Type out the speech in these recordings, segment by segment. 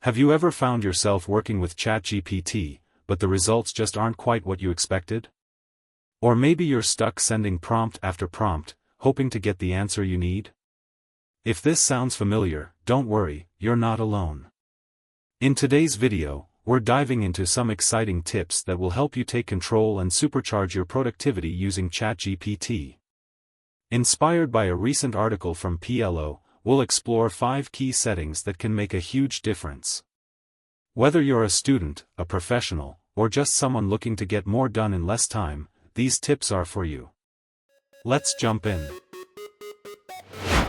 Have you ever found yourself working with ChatGPT, but the results just aren't quite what you expected? Or maybe you're stuck sending prompt after prompt, hoping to get the answer you need? If this sounds familiar, don't worry, you're not alone. In today's video, we're diving into some exciting tips that will help you take control and supercharge your productivity using ChatGPT. Inspired by a recent article from PLO, we'll explore 5 key settings that can make a huge difference. Whether you're a student, a professional, or just someone looking to get more done in less time, these tips are for you. Let's jump in.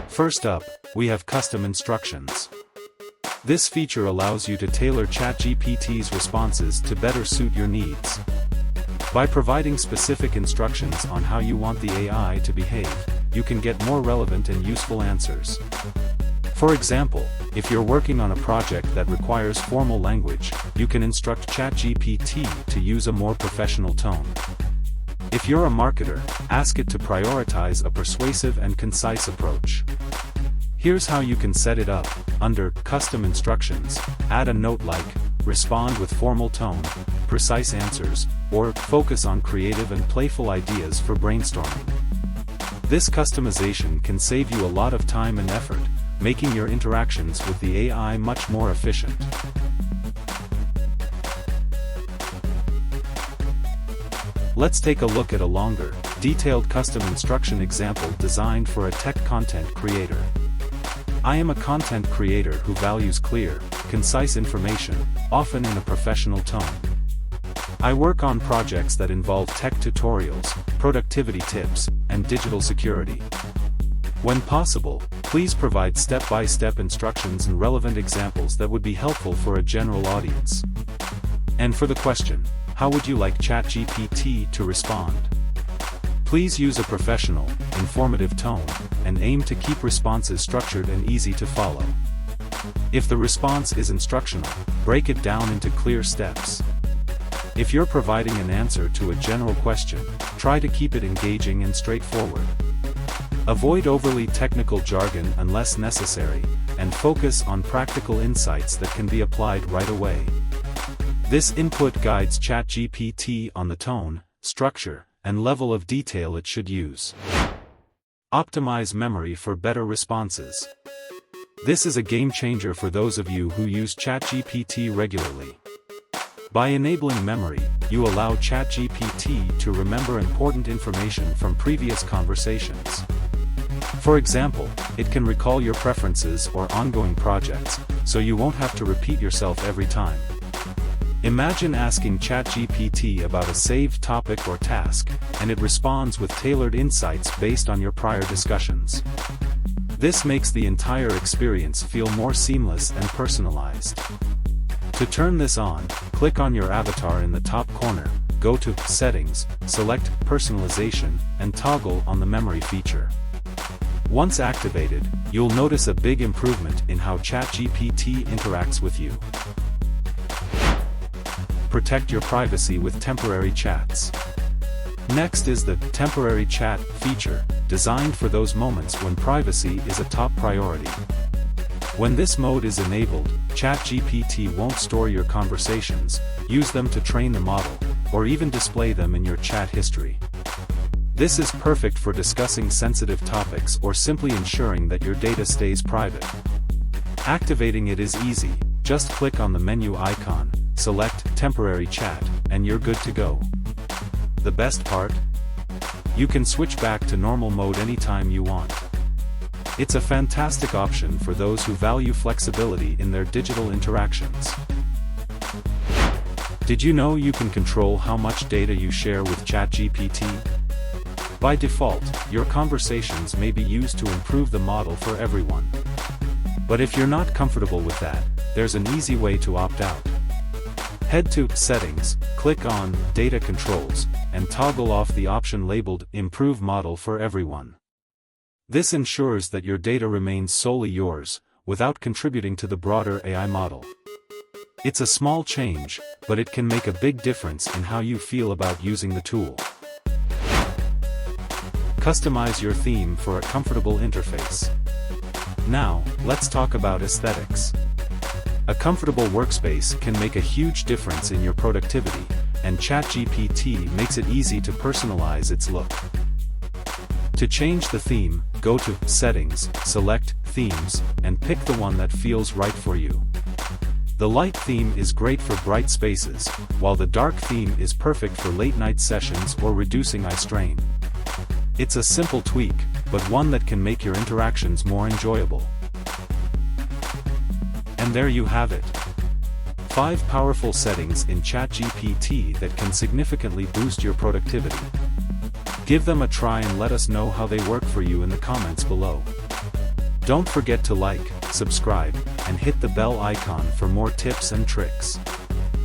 First up, we have custom instructions. This feature allows you to tailor ChatGPT's responses to better suit your needs. By providing specific instructions on how you want the AI to behave, you can get more relevant and useful answers. For example, if you're working on a project that requires formal language, you can instruct ChatGPT to use a more professional tone. If you're a marketer, ask it to prioritize a persuasive and concise approach. Here's how you can set it up. Under Custom Instructions, add a note like, respond with formal tone, precise answers, or focus on creative and playful ideas for brainstorming. This customization can save you a lot of time and effort, making your interactions with the AI much more efficient. Let's take a look at a longer, detailed custom instruction example designed for a tech content creator. I am a content creator who values clear, concise information, often in a professional tone. I work on projects that involve tech tutorials, productivity tips, and digital security. When possible, please provide step-by-step instructions and relevant examples that would be helpful for a general audience. And for the question, how would you like ChatGPT to respond? Please use a professional, informative tone, and aim to keep responses structured and easy to follow. If the response is instructional, break it down into clear steps. If you're providing an answer to a general question, try to keep it engaging and straightforward. Avoid overly technical jargon unless necessary, and focus on practical insights that can be applied right away. This input guides ChatGPT on the tone, structure, and level of detail it should use. Optimize memory for better responses. This is a game changer for those of you who use ChatGPT regularly. By enabling memory, you allow ChatGPT to remember important information from previous conversations. For example, it can recall your preferences or ongoing projects, so you won't have to repeat yourself every time. Imagine asking ChatGPT about a saved topic or task, and it responds with tailored insights based on your prior discussions. This makes the entire experience feel more seamless and personalized. To turn this on, click on your avatar in the top corner, go to Settings, select Personalization, and toggle on the memory feature. Once activated, you'll notice a big improvement in how ChatGPT interacts with you. Protect your privacy with temporary chats. Next is the temporary chat feature, designed for those moments when privacy is a top priority. When this mode is enabled, ChatGPT won't store your conversations, use them to train the model, or even display them in your chat history. This is perfect for discussing sensitive topics or simply ensuring that your data stays private. Activating it is easy, just click on the menu icon, select Temporary Chat, and you're good to go. The best part? You can switch back to normal mode anytime you want. It's a fantastic option for those who value flexibility in their digital interactions. Did you know you can control how much data you share with ChatGPT? By default, your conversations may be used to improve the model for everyone. But if you're not comfortable with that, there's an easy way to opt out. Head to Settings, click on Data Controls, and toggle off the option labeled Improve Model for Everyone. This ensures that your data remains solely yours, without contributing to the broader AI model. It's a small change, but it can make a big difference in how you feel about using the tool. Customize your theme for a comfortable interface. Now, let's talk about aesthetics. A comfortable workspace can make a huge difference in your productivity, and ChatGPT makes it easy to personalize its look. To change the theme, go to Settings, select Themes, and pick the one that feels right for you. The light theme is great for bright spaces, while the dark theme is perfect for late-night sessions or reducing eye strain. It's a simple tweak, but one that can make your interactions more enjoyable. And there you have it. 5 powerful settings in ChatGPT that can significantly boost your productivity. Give them a try and let us know how they work for you in the comments below. Don't forget to like, subscribe, and hit the bell icon for more tips and tricks.